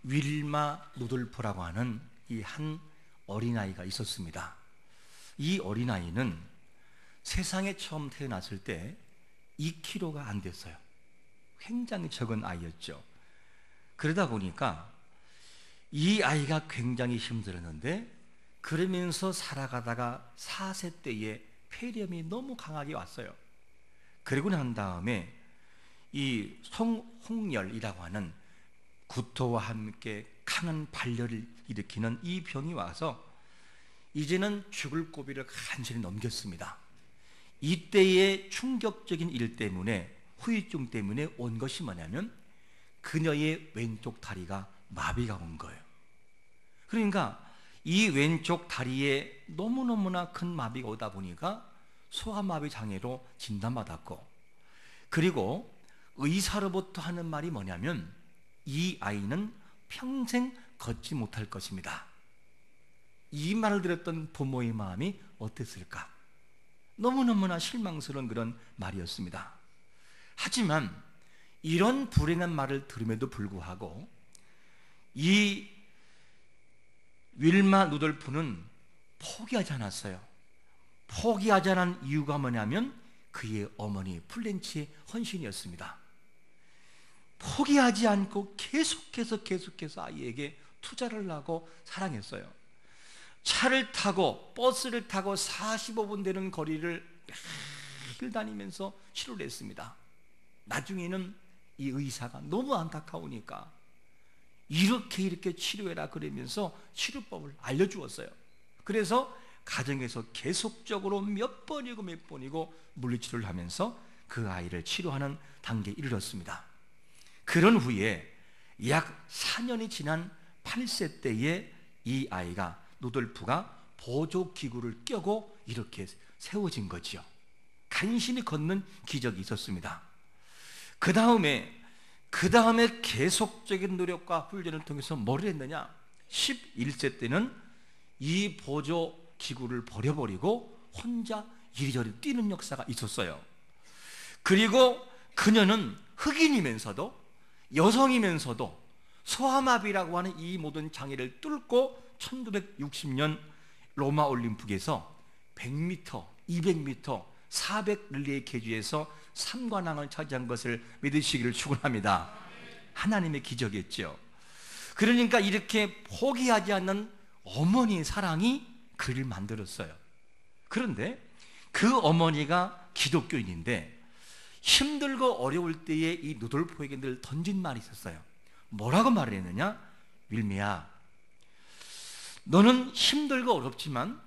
윌마 루돌프라고 하는 이 한 어린아이가 있었습니다. 이 어린아이는 세상에 처음 태어났을 때 2kg가 안 됐어요. 굉장히 적은 아이였죠. 그러다 보니까 이 아이가 굉장히 힘들었는데, 그러면서 살아가다가 4세 때에 폐렴이 너무 강하게 왔어요. 그러고 난 다음에 이 홍열이라고 하는 구토와 함께 강한 발열을 일으키는 이 병이 와서 이제는 죽을 고비를 간절히 넘겼습니다. 이때의 충격적인 일 때문에, 후유증 때문에 온 것이 뭐냐면 그녀의 왼쪽 다리가 마비가 온 거예요. 그러니까 이 왼쪽 다리에 너무너무나 큰 마비가 오다 보니까 소아마비 장애로 진단받았고, 그리고 의사로부터 하는 말이 뭐냐면 이 아이는 평생 걷지 못할 것입니다. 이 말을 들었던 부모의 마음이 어땠을까? 너무너무나 실망스러운 그런 말이었습니다. 하지만 이런 불행한 말을 들음에도 불구하고 이 윌마 루돌프는 포기하지 않았어요. 포기하지 않은 이유가 뭐냐면 그의 어머니 플렌치의 헌신이었습니다. 포기하지 않고 계속해서 아이에게 투자를 하고 사랑했어요. 차를 타고 버스를 타고 45분 되는 거리를 매일 다니면서 치료를 했습니다. 나중에는 이 의사가 너무 안타까우니까 이렇게 치료해라 그러면서 치료법을 알려주었어요. 그래서 가정에서 계속적으로 몇 번이고 물리치료를 하면서 그 아이를 치료하는 단계에 이르렀습니다. 그런 후에 약 4년이 지난 8세 때에 이 아이가, 루돌프가 보조기구를 껴고 이렇게 세워진 거지요. 간신히 걷는 기적이 있었습니다. 그 다음에 계속적인 노력과 훈련을 통해서 뭘 했느냐? 11세 때는 이 보조기구를 버려버리고 혼자 이리저리 뛰는 역사가 있었어요. 그리고 그녀는 흑인이면서도 여성이면서도 소아마비라고 하는 이 모든 장애를 뚫고 1960년 로마 올림픽에서 100m, 200m, 400 릴레이 계주에서 3관왕을 차지한 것을 믿으시기를 축원합니다. 하나님의 기적이었죠. 그러니까 이렇게 포기하지 않는 어머니의 사랑이 그를 만들었어요. 그런데 그 어머니가 기독교인인데 힘들고 어려울 때에 이 루돌프에게 늘 던진 말이 있었어요. 뭐라고 말을 했느냐? 윌미야, 너는 힘들고 어렵지만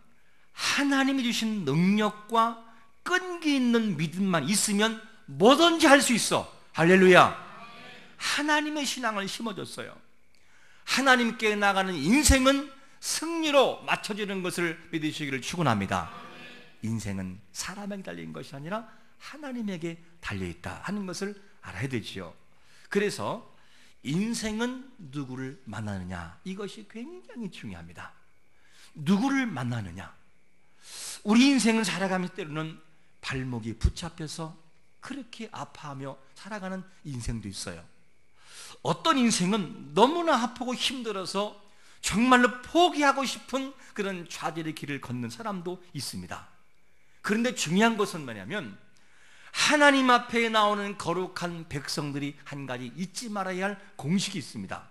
하나님이 주신 능력과 끈기 있는 믿음만 있으면 뭐든지 할 수 있어. 할렐루야. 하나님의 신앙을 심어줬어요. 하나님께 나가는 인생은 승리로 맞춰지는 것을 믿으시기를 축원합니다. 인생은 사람에게 달린 것이 아니라 하나님에게 달려있다 하는 것을 알아야 되지요. 그래서 인생은 누구를 만나느냐, 이것이 굉장히 중요합니다. 누구를 만나느냐. 우리 인생을 살아가면서 때로는 발목이 붙잡혀서 그렇게 아파하며 살아가는 인생도 있어요. 어떤 인생은 너무나 아프고 힘들어서 정말로 포기하고 싶은 그런 좌절의 길을 걷는 사람도 있습니다. 그런데 중요한 것은 뭐냐면 하나님 앞에 나오는 거룩한 백성들이 한 가지 잊지 말아야 할 공식이 있습니다.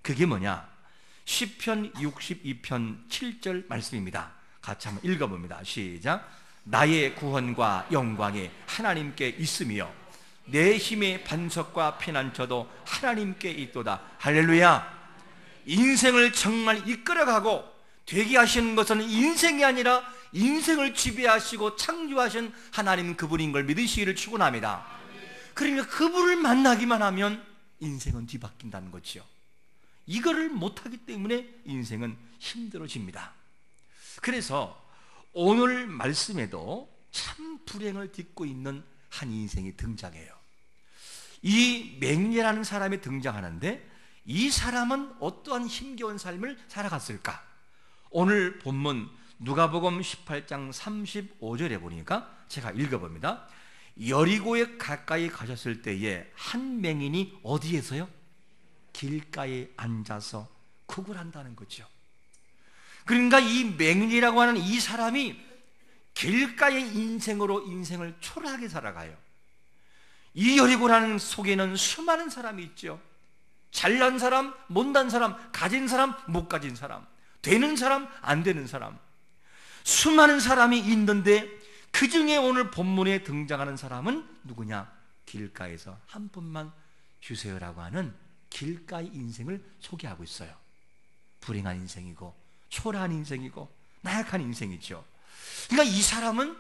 그게 뭐냐? 시편 62편 7절 말씀입니다. 같이 한번 읽어봅니다. 시작. 나의 구원과 영광이 하나님께 있으며 내 힘의 반석과 피난처도 하나님께 있도다. 할렐루야. 인생을 정말 이끌어가고 되게 하시는 것은 인생이 아니라 인생을 지배하시고 창조하신 하나님, 그분인 걸 믿으시기를 축원합니다. 그러니까 그분을 만나기만 하면 인생은 뒤바뀐다는 거지요. 이거를 못하기 때문에 인생은 힘들어집니다. 그래서 오늘 말씀에도 참 불행을 딛고 있는 한 인생이 등장해요. 이 맥리라는 사람이 등장하는데 이 사람은 어떠한 힘겨운 삶을 살아갔을까? 오늘 본문 누가복음 18장 35절에 보니까 제가 읽어봅니다. 여리고에 가까이 가셨을 때에 한 맹인이 어디에서요? 길가에 앉아서 구걸한다는 거죠. 그러니까 이 맹인이라고 하는 이 사람이 길가의 인생으로 인생을 초라하게 살아가요. 이 여리고라는 속에는 수많은 사람이 있죠. 잘난 사람, 못난 사람, 가진 사람, 못 가진 사람, 되는 사람, 안 되는 사람, 수많은 사람이 있는데 그 중에 오늘 본문에 등장하는 사람은 누구냐? 길가에서 한 분만 주세요라고 하는 길가의 인생을 소개하고 있어요. 불행한 인생이고 초라한 인생이고 나약한 인생이죠. 그러니까 이 사람은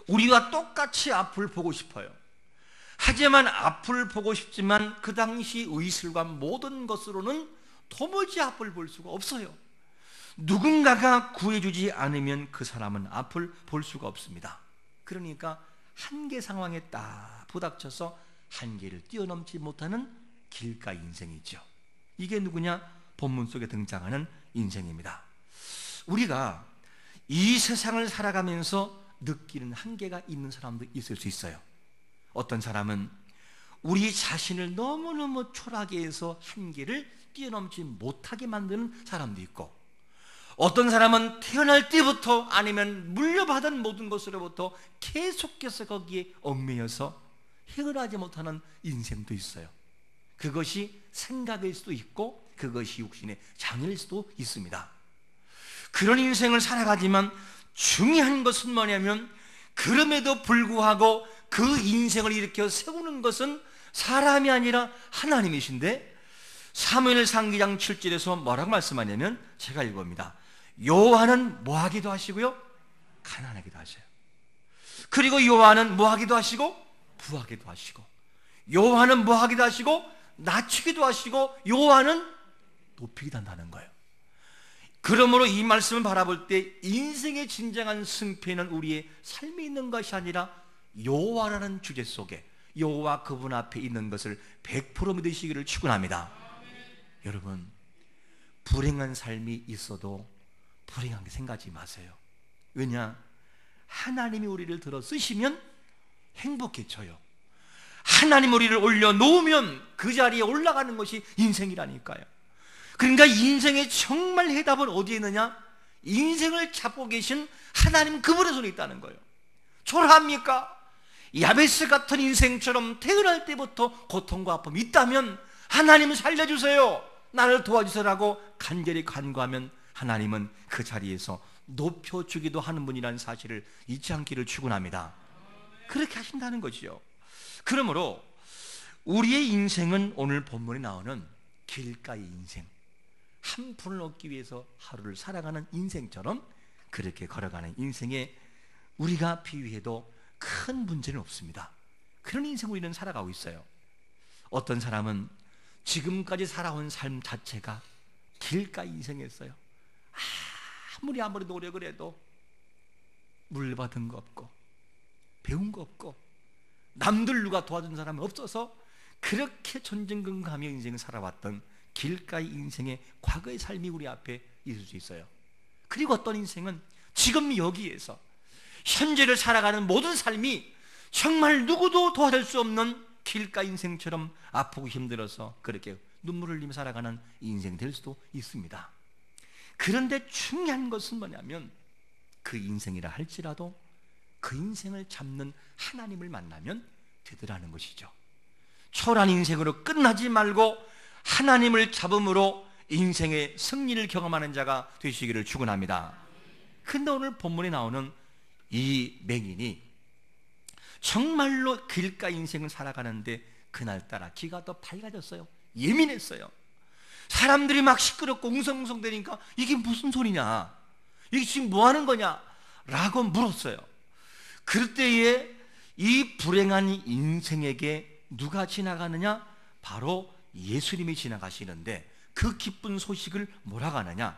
우리와 똑같이 앞을 보고 싶어요. 하지만 앞을 보고 싶지만 그 당시 의술과 모든 것으로는 도무지 앞을 볼 수가 없어요. 누군가가 구해주지 않으면 그 사람은 앞을 볼 수가 없습니다. 그러니까 한계 상황에 딱 부닥쳐서 한계를 뛰어넘지 못하는 길가 인생이죠. 이게 누구냐? 본문 속에 등장하는 인생입니다. 우리가 이 세상을 살아가면서 느끼는 한계가 있는 사람도 있을 수 있어요. 어떤 사람은 우리 자신을 너무너무 초라하게 해서 한계를 뛰어넘지 못하게 만드는 사람도 있고, 어떤 사람은 태어날 때부터 아니면 물려받은 모든 것으로부터 계속해서 거기에 얽매여서 헤어나지 못하는 인생도 있어요. 그것이 생각일 수도 있고 그것이 육신의 장애일 수도 있습니다. 그런 인생을 살아가지만 중요한 것은 뭐냐면, 그럼에도 불구하고 그 인생을 일으켜 세우는 것은 사람이 아니라 하나님이신데, 사무엘상 2장 7절에서 뭐라고 말씀하냐면, 제가 읽어봅니다. 여호와는 뭐하기도 하시고요, 가난하기도 하셔요. 그리고 여호와는 뭐하기도 하시고 부하기도 하시고, 여호와는 뭐하기도 하시고 낮추기도 하시고, 여호와는 높이기도 한다는 거예요. 그러므로 이 말씀을 바라볼 때 인생의 진정한 승패는 우리의 삶에 있는 것이 아니라 여호와라는 주제 속에, 여호와 그분 앞에 있는 것을 100% 믿으시기를 축원합니다. 여러분, 불행한 삶이 있어도 불행하게 생각하지 마세요. 왜냐? 하나님이 우리를 들어 쓰시면 행복해져요. 하나님 우리를 올려놓으면 그 자리에 올라가는 것이 인생이라니까요. 그러니까 인생의 정말 해답은 어디에 있느냐? 인생을 잡고 계신 하나님 그분의 손에 있다는 거예요. 초라합니까? 야베스 같은 인생처럼 태어날 때부터 고통과 아픔이 있다면 하나님 살려주세요, 나를 도와주세요라고 간절히 간구하면 하나님은 그 자리에서 높여주기도 하는 분이라는 사실을 잊지 않기를 축원합니다. 그렇게 하신다는 거지요. 그러므로 우리의 인생은 오늘 본문에 나오는 길가의 인생, 한 푼을 얻기 위해서 하루를 살아가는 인생처럼 그렇게 걸어가는 인생에 우리가 비유해도 큰 문제는 없습니다. 그런 인생을 우리는 살아가고 있어요. 어떤 사람은 지금까지 살아온 삶 자체가 길가 인생이었어요. 아무리 노력을 해도 물받은 거 없고 배운 거 없고 남들 누가 도와준 사람이 없어서 그렇게 전전긍긍하며 인생을 살아왔던 길가의 인생의 과거의 삶이 우리 앞에 있을 수 있어요. 그리고 어떤 인생은 지금 여기에서 현재를 살아가는 모든 삶이 정말 누구도 도와줄 수 없는 길가 인생처럼 아프고 힘들어서 그렇게 눈물을 흘리며 살아가는 인생이 될 수도 있습니다. 그런데 중요한 것은 뭐냐면, 그 인생이라 할지라도 그 인생을 잡는 하나님을 만나면 되더라는 것이죠. 초라한 인생으로 끝나지 말고 하나님을 잡음으로 인생의 승리를 경험하는 자가 되시기를 축원합니다. 근데 오늘 본문에 나오는 이 맹인이 정말로 길가 인생을 살아가는데 그날따라 기가 더 밝아졌어요. 예민했어요. 사람들이 막 시끄럽고 웅성웅성대니까 이게 무슨 소리냐, 이게 지금 뭐 하는 거냐 라고 물었어요. 그럴 때에 이 불행한 인생에게 누가 지나가느냐? 바로 예수님이 지나가시는데, 그 기쁜 소식을 뭐라고 하느냐?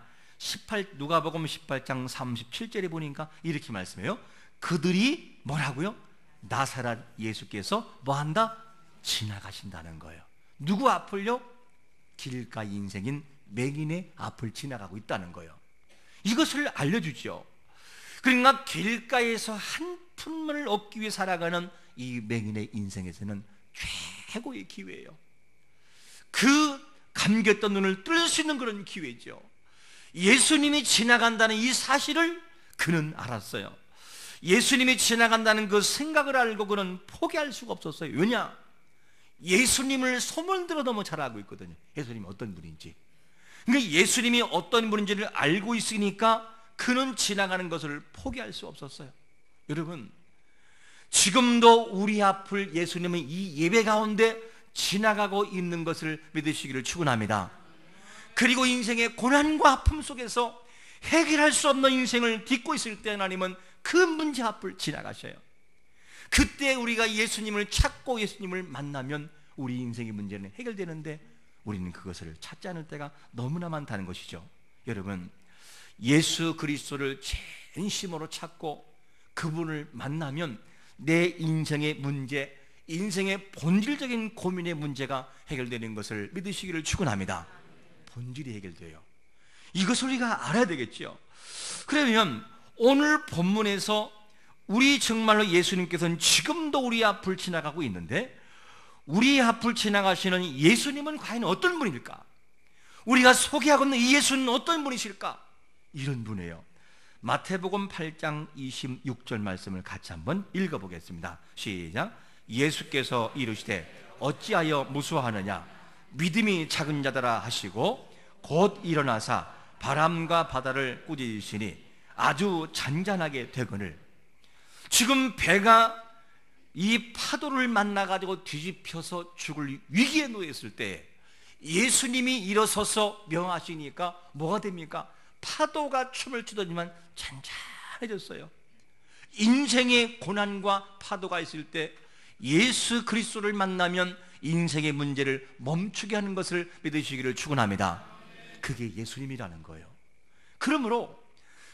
누가복음 18장 37절에 보니까 이렇게 말씀해요. 그들이 뭐라고요? 나사렛 예수께서 뭐한다? 지나가신다는 거예요. 누구 앞을요? 길가 인생인 맹인의 앞을 지나가고 있다는 거예요. 이것을 알려주죠. 그러니까 길가에서 한 푼을 얻기 위해 살아가는 이 맹인의 인생에서는 최고의 기회예요. 그 그 감겼던 눈을 뜰 수 있는 그런 기회죠. 예수님이 지나간다는 이 사실을 그는 알았어요. 예수님이 지나간다는 그 생각을 알고 그는 포기할 수가 없었어요. 왜냐? 예수님을 소문 들어 너무 잘 알고 있거든요. 예수님이 어떤 분인지. 그러니까 예수님이 어떤 분인지를 알고 있으니까 그는 지나가는 것을 포기할 수 없었어요. 여러분, 지금도 우리 앞을 예수님은 이 예배 가운데 지나가고 있는 것을 믿으시기를 축원합니다. 그리고 인생의 고난과 아픔 속에서 해결할 수 없는 인생을 딛고 있을 때 하나님은 그 문제 앞을 지나가셔요. 그때 우리가 예수님을 찾고 예수님을 만나면 우리 인생의 문제는 해결되는데 우리는 그것을 찾지 않을 때가 너무나 많다는 것이죠. 여러분, 예수 그리스도를 진심으로 찾고 그분을 만나면 내 인생의 문제, 인생의 본질적인 고민의 문제가 해결되는 것을 믿으시기를 축원합니다. 본질이 해결돼요. 이것을 우리가 알아야 되겠죠. 그러면 오늘 본문에서 우리 정말로 예수님께서는 지금도 우리 앞을 지나가고 있는데 우리 앞을 지나가시는 예수님은 과연 어떤 분일까? 우리가 소개하고 있는 이 예수는 어떤 분이실까? 이런 분이에요. 마태복음 8장 26절 말씀을 같이 한번 읽어보겠습니다. 시작. 예수께서 이르시되 어찌하여 무수하느냐? 믿음이 작은 자들아 하시고 곧 일어나사 바람과 바다를 꾸짖으시니 아주 잔잔하게 되거늘. 지금 배가 이 파도를 만나가지고 뒤집혀서 죽을 위기에 놓였을 때 예수님이 일어서서 명하시니까 뭐가 됩니까? 파도가 춤을 추더니만 잔잔해졌어요. 인생의 고난과 파도가 있을 때 예수 그리스도를 만나면 인생의 문제를 멈추게 하는 것을 믿으시기를 축원합니다. 그게 예수님이라는 거예요. 그러므로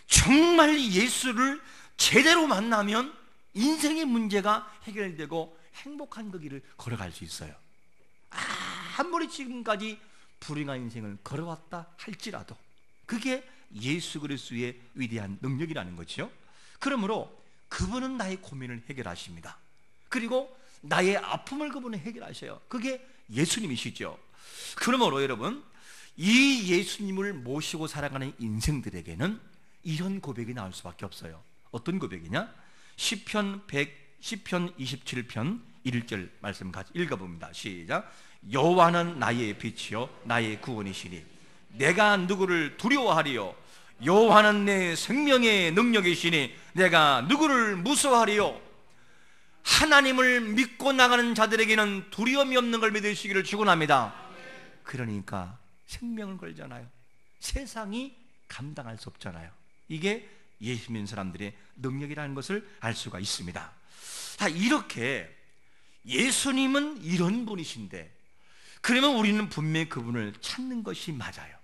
정말 예수를 제대로 만나면 인생의 문제가 해결되고 행복한 그 길을 걸어갈 수 있어요. 아무리 지금까지 불행한 인생을 걸어왔다 할지라도 그게 예수 그리스도의 위대한 능력이라는 거죠. 그러므로 그분은 나의 고민을 해결하십니다. 그리고 나의 아픔을 그분은 해결하셔요. 그게 예수님이시죠. 그러므로 여러분, 이 예수님을 모시고 살아가는 인생들에게는 이런 고백이 나올 수밖에 없어요. 어떤 고백이냐? 시편 27편 1절 말씀 같이 읽어봅니다. 시작. 여호와는 나의 빛이요 나의 구원이시니 내가 누구를 두려워하리요? 여호와는 내 생명의 능력이시니 내가 누구를 무서워하리요? 하나님을 믿고 나가는 자들에게는 두려움이 없는 걸 믿으시기를 축원합니다. 그러니까 생명을 걸잖아요. 세상이 감당할 수 없잖아요. 이게 예수 믿는 사람들의 능력이라는 것을 알 수가 있습니다. 자, 이렇게 예수님은 이런 분이신데 그러면 우리는 분명히 그분을 찾는 것이 맞아요.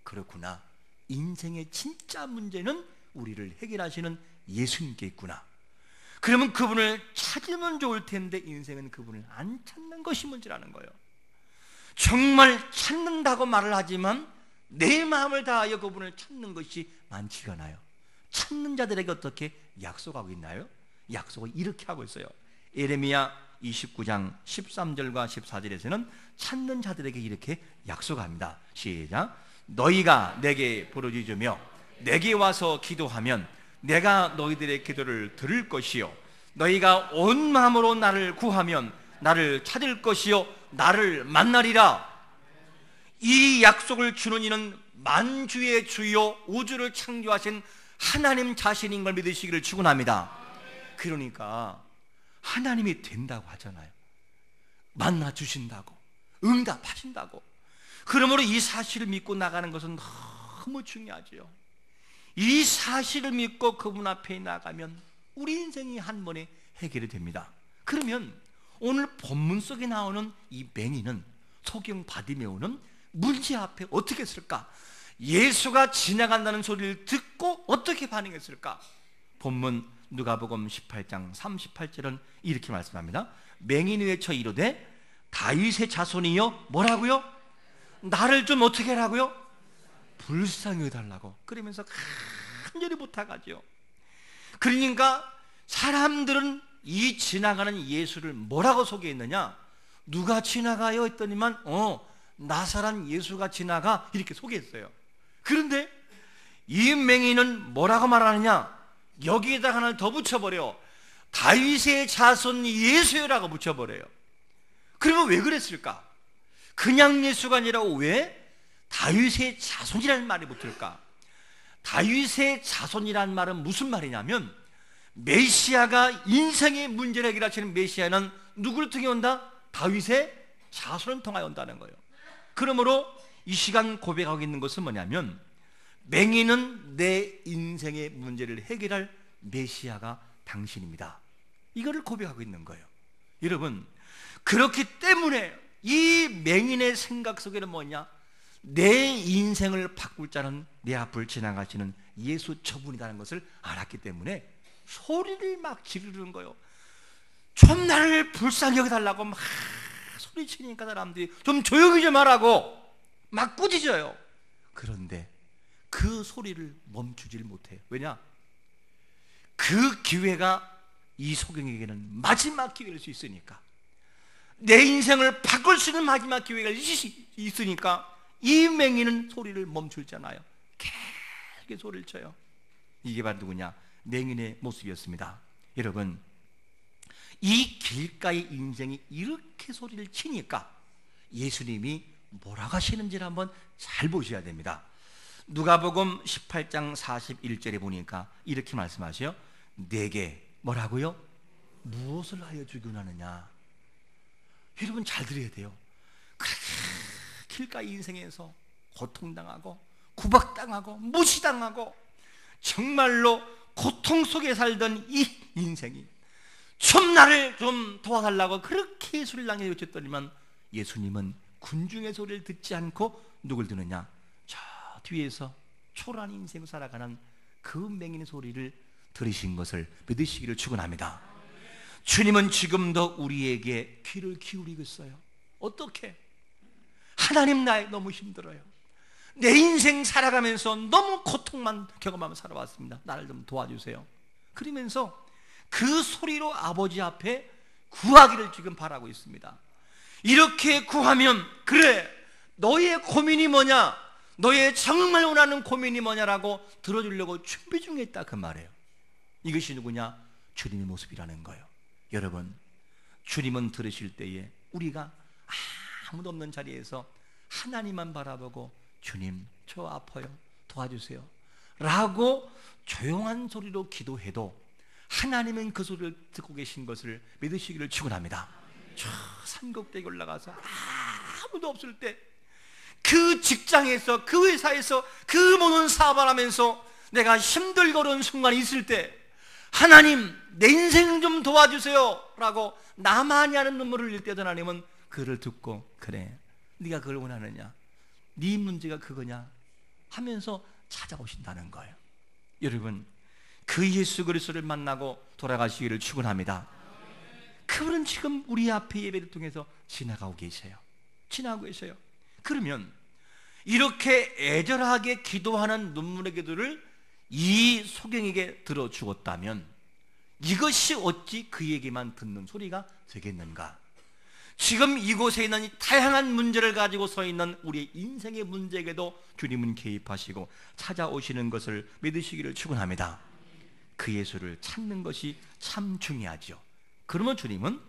그렇구나. 인생의 진짜 문제는 우리를 해결하시는 예수님께 있구나. 그러면 그분을 찾으면 좋을 텐데 인생은 그분을 안 찾는 것이 문제라는 거예요. 정말 찾는다고 말을 하지만 내 마음을 다하여 그분을 찾는 것이 많지가 않아요. 찾는 자들에게 어떻게 약속하고 있나요? 약속을 이렇게 하고 있어요. 예레미야 29장 13절과 14절에서는 찾는 자들에게 이렇게 약속합니다. 시작. 너희가 내게 부르짖으며 내게 와서 기도하면 내가 너희들의 기도를 들을 것이요 너희가 온 마음으로 나를 구하면 나를 찾을 것이요 나를 만나리라. 이 약속을 주는 이는 만주의 주요 우주를 창조하신 하나님 자신인 걸 믿으시기를 축원합니다. 그러니까 하나님이 된다고 하잖아요. 만나 주신다고, 응답하신다고. 그러므로 이 사실을 믿고 나가는 것은 너무 중요하죠. 이 사실을 믿고 그분 앞에 나가면 우리 인생이 한 번에 해결이 됩니다. 그러면 오늘 본문 속에 나오는 이 맹인은, 소경 바디메오는 문제 앞에 어떻게 했을까? 예수가 지나간다는 소리를 듣고 어떻게 반응했을까? 본문 누가복음 18장 38절은 이렇게 말씀합니다. 맹인이 외쳐 이르되 다윗의 자손이여 뭐라고요? 나를 좀 어떻게 하라고요? 불쌍히 해달라고. 그러면서 간절히 부탁하죠. 그러니까 사람들은 이 지나가는 예수를 뭐라고 소개했느냐? 누가 지나가요? 했더니만 나사란 예수가 지나가 이렇게 소개했어요. 그런데 이 맹인은 뭐라고 말하느냐? 여기에다 하나를 더 붙여버려. 다윗의 자손 예수라고 붙여버려요. 그러면 왜 그랬을까? 그냥 예수가 아니라 왜 다윗의 자손이라는 말이 붙을까? 다윗의 자손이라는 말은 무슨 말이냐면, 메시아가 인생의 문제를 해결하시는 메시아는 누구를 통해 온다? 다윗의 자손을 통하여 온다는 거예요. 그러므로 이 시간 고백하고 있는 것은 뭐냐면, 맹인은 내 인생의 문제를 해결할 메시아가 당신입니다. 이거를 고백하고 있는 거예요. 여러분, 그렇기 때문에 이 맹인의 생각 속에는 뭐냐? 내 인생을 바꿀 자는 내 앞을 지나가시는 예수 저분이라는 것을 알았기 때문에 소리를 막 지르는 거예요. 좀 나를 불쌍히 여겨달라고 막 소리치니까 사람들이 좀 조용히 좀 하라고 막 꾸짖어요. 그런데 그 소리를 멈추질 못해요. 왜냐? 그 기회가 이 소경에게는 마지막 기회일 수 있으니까, 내 인생을 바꿀 수 있는 마지막 기회가 있으니까 이 맹인은 소리를 멈추잖아요. 계속 소리를 쳐요. 이게 바로 누구냐? 맹인의 모습이었습니다. 여러분, 이 길가의 인생이 이렇게 소리를 치니까 예수님이 뭐라고 하시는지를 한번 잘 보셔야 됩니다. 누가복음 18장 41절에 보니까 이렇게 말씀하세요. 내게 뭐라고요? 무엇을 하여 주기 원하느냐? 여러분 잘 들어야 돼요. 그렇게 길가의 인생에서 고통당하고 구박당하고 무시당하고 정말로 고통 속에 살던 이 인생이 좀 나를 좀 도와달라고 그렇게 예수를 향해 외쳤더니만, 예수님은 군중의 소리를 듣지 않고 누굴 듣느냐? 저 뒤에서 초라한 인생을 살아가는 그 맹인의 소리를 들으신 것을 믿으시기를 축원합니다. 주님은 지금도 우리에게 귀를 기울이고 있어요. 어떻게? 하나님, 나 너무 힘들어요. 내 인생 살아가면서 너무 고통만 경험하며 살아왔습니다. 나를 좀 도와주세요. 그러면서 그 소리로 아버지 앞에 구하기를 지금 바라고 있습니다. 이렇게 구하면, 그래, 너의 고민이 뭐냐? 너의 정말 원하는 고민이 뭐냐라고 들어주려고 준비 중에 있다, 그 말이에요. 이것이 누구냐? 주님의 모습이라는 거예요. 여러분, 주님은 들으실 때에 우리가 아무도 없는 자리에서 하나님만 바라보고, 주님, 저 아파요, 도와주세요 라고 조용한 소리로 기도해도 하나님은 그 소리를 듣고 계신 것을 믿으시기를 축원합니다. 저 산꼭대기 올라가서 아무도 없을 때, 그 직장에서, 그 회사에서, 그 모든 사업을 하면서 내가 힘들고 어려운 순간이 있을 때, 하나님, 내 인생 좀 도와주세요 라고 나만이 하는 눈물을 흘릴 때도 하나님은 그를 듣고, 그래, 네가 그걸 원하느냐? 네 문제가 그거냐? 하면서 찾아오신다는 거예요. 여러분, 그 예수 그리스도를 만나고 돌아가시기를 축원합니다. 그분은 지금 우리 앞에 예배를 통해서 지나가고 계세요. 지나가고 계세요. 그러면 이렇게 애절하게 기도하는 눈물의 기도를 이 소경에게 들어주었다면, 이것이 어찌 그에게만 듣는 소리가 되겠는가? 지금 이곳에 있는 다양한 문제를 가지고 서 있는 우리의 인생의 문제에게도 주님은 개입하시고 찾아오시는 것을 믿으시기를 축원합니다. 그 예수를 찾는 것이 참 중요하죠. 그러면 주님은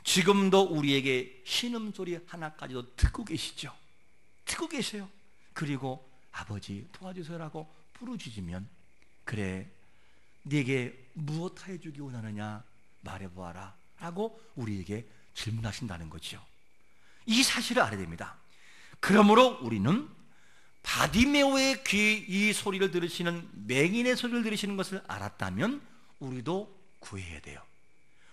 지금도 우리에게 신음소리 하나까지도 듣고 계시죠. 듣고 계세요. 그리고 아버지 도와주세요라고 부르짖으면, 그래, 네게 무엇 해주기 원하느냐 말해보아라 라고 우리에게 질문하신다는 거죠. 이 사실을 알아야 됩니다. 그러므로 우리는 바디메오의 귀, 이 소리를 들으시는, 맹인의 소리를 들으시는 것을 알았다면 우리도 구해야 돼요.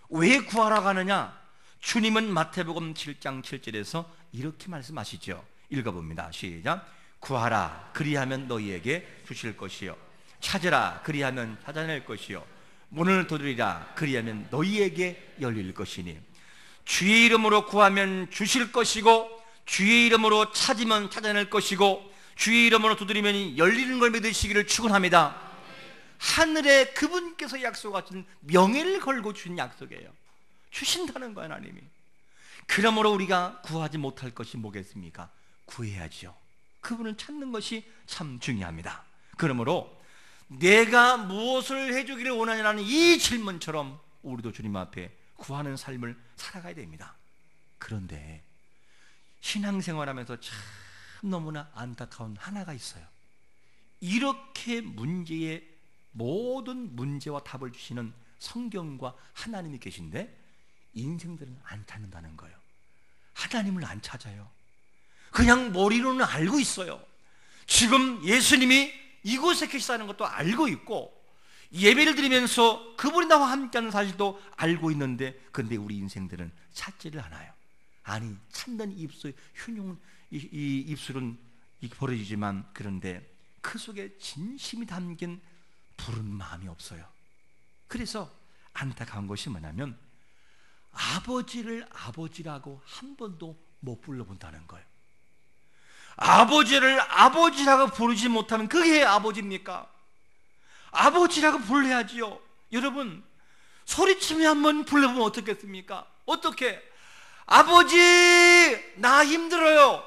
왜 구하라고 하느냐? 주님은 마태복음 7장 7절에서 이렇게 말씀하시죠. 읽어봅니다. 시작. 구하라, 그리하면 너희에게 주실 것이요, 찾으라, 그리하면 찾아낼 것이요, 문을 두드리라, 그리하면 너희에게 열릴 것이니, 주의 이름으로 구하면 주실 것이고, 주의 이름으로 찾으면 찾아낼 것이고, 주의 이름으로 두드리면 열리는 걸 믿으시기를 축원합니다. 하늘에 그분께서 약속하신 명예를 걸고 주신 약속이에요. 주신다는 거예요, 하나님이. 그러므로 우리가 구하지 못할 것이 뭐겠습니까? 구해야지요. 그분을 찾는 것이 참 중요합니다. 그러므로 내가 무엇을 해주기를 원하냐는 이 질문처럼 우리도 주님 앞에 구하는 삶을 살아가야 됩니다. 그런데 신앙생활하면서 참 너무나 안타까운 하나가 있어요. 이렇게 모든 문제와 답을 주시는 성경과 하나님이 계신데 인생들은 안 찾는다는 거예요. 하나님을 안 찾아요. 그냥 머리로는 알고 있어요. 지금 예수님이 이곳에 계시다는 것도 알고 있고 예배를 드리면서 그분이 나와 함께하는 사실도 알고 있는데, 근데 우리 인생들은 찾지를 않아요. 아니, 찾는 입술 흉흉 이 입술은 벌어지지만 그런데 그 속에 진심이 담긴 부른 마음이 없어요. 그래서 안타까운 것이 뭐냐면 아버지를 아버지라고 한 번도 못 불러본다는 거예요. 아버지를 아버지라고 부르지 못하면 그게 아버지입니까? 아버지라고 불러야지요. 여러분, 소리치며 한번 불러보면 어떻겠습니까? 어떻게? 아버지, 나 힘들어요.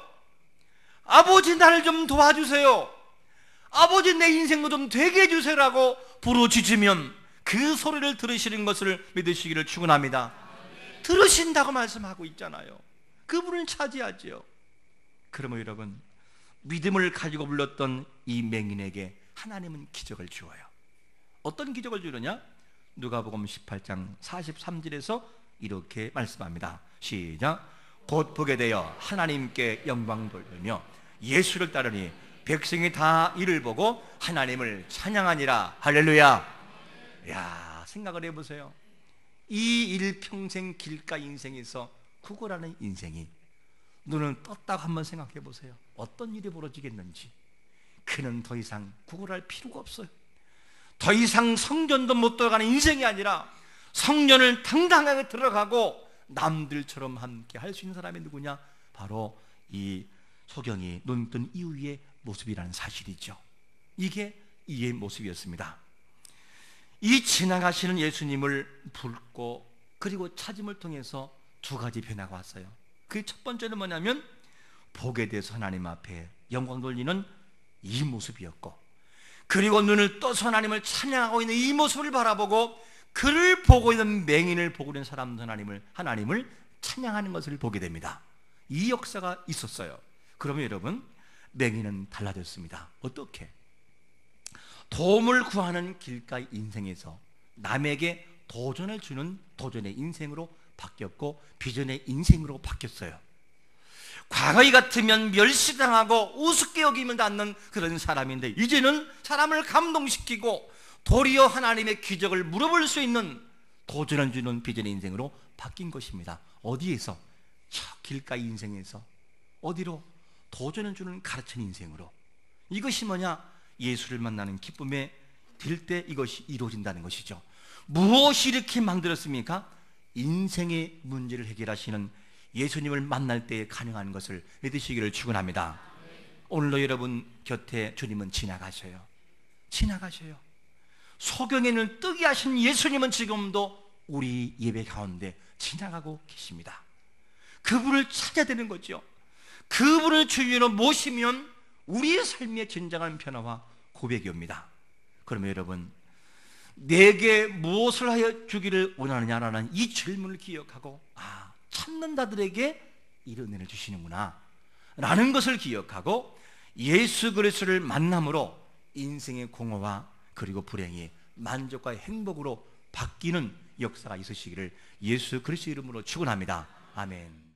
아버지, 나를 좀 도와주세요. 아버지, 내 인생도 좀 되게 해주세요라고 부르짖으면 그 소리를 들으시는 것을 믿으시기를 축원합니다. 들으신다고 말씀하고 있잖아요. 그분을 찾아야지요. 그러면 여러분, 믿음을 가지고 불렀던 이 맹인에게 하나님은 기적을 주어요. 어떤 기적을 주느냐? 누가복음 18장 43절에서 이렇게 말씀합니다. 시작. 곧 보게 되어 하나님께 영광 돌리며 예수를 따르니 백성이 다 이를 보고 하나님을 찬양하니라. 할렐루야. 야, 생각을 해보세요. 이 일평생 길가 인생에서 구걸하는 인생이 눈을 떴다고 한번 생각해 보세요. 어떤 일이 벌어지겠는지. 그는 더 이상 구걸할 필요가 없어요. 더 이상 성전도 못 들어가는 인생이 아니라 성전을 당당하게 들어가고 남들처럼 함께 할 수 있는 사람이 누구냐? 바로 이 소경이 눈 뜬 이후의 모습이라는 사실이죠. 이게 이의 모습이었습니다. 이 지나가시는 예수님을 붉고 그리고 찾음을 통해서 두 가지 변화가 왔어요. 그 첫 번째는 뭐냐면 보게 돼서 하나님 앞에 영광 돌리는 이 모습이었고, 그리고 눈을 떠서 하나님을 찬양하고 있는 이 모습을 바라보고 그를 보고 있는 맹인을 보고 있는 사람들 하나님을 찬양하는 것을 보게 됩니다. 이 역사가 있었어요. 그러면 여러분, 맹인은 달라졌습니다. 어떻게? 도움을 구하는 길가의 인생에서 남에게 도전을 주는 도전의 인생으로 바뀌었고 비전의 인생으로 바뀌었어요. 과거에 같으면 멸시당하고 우습게 여기면 닿는 그런 사람인데 이제는 사람을 감동시키고 도리어 하나님의 기적을 물어볼 수 있는 도전을 주는 비전의 인생으로 바뀐 것입니다. 어디에서? 저 길가의 인생에서. 어디로? 도전을 주는 가르치는 인생으로. 이것이 뭐냐? 예수를 만나는 기쁨에 들 때 이것이 이루어진다는 것이죠. 무엇이 이렇게 만들었습니까? 인생의 문제를 해결하시는 예수님을 만날 때 가능한 것을 믿으시기를 축원합니다. 오늘도 여러분 곁에 주님은 지나가셔요. 지나가셔요. 소경에는 뜨게 하신 예수님은 지금도 우리 예배 가운데 지나가고 계십니다. 그분을 찾아야 되는 거죠. 그분을 주인으로 모시면 우리의 삶의 진정한 변화와 고백이 옵니다. 그러면 여러분, 내게 무엇을 하여 주기를 원하느냐라는 이 질문을 기억하고, 찾는 자들에게 이런 은혜를 주시는구나 라는 것을 기억하고 예수 그리스도를 만남으로 인생의 공허와 그리고 불행이 만족과 행복으로 바뀌는 역사가 있으시기를 예수 그리스도 이름으로 축원합니다. 아멘.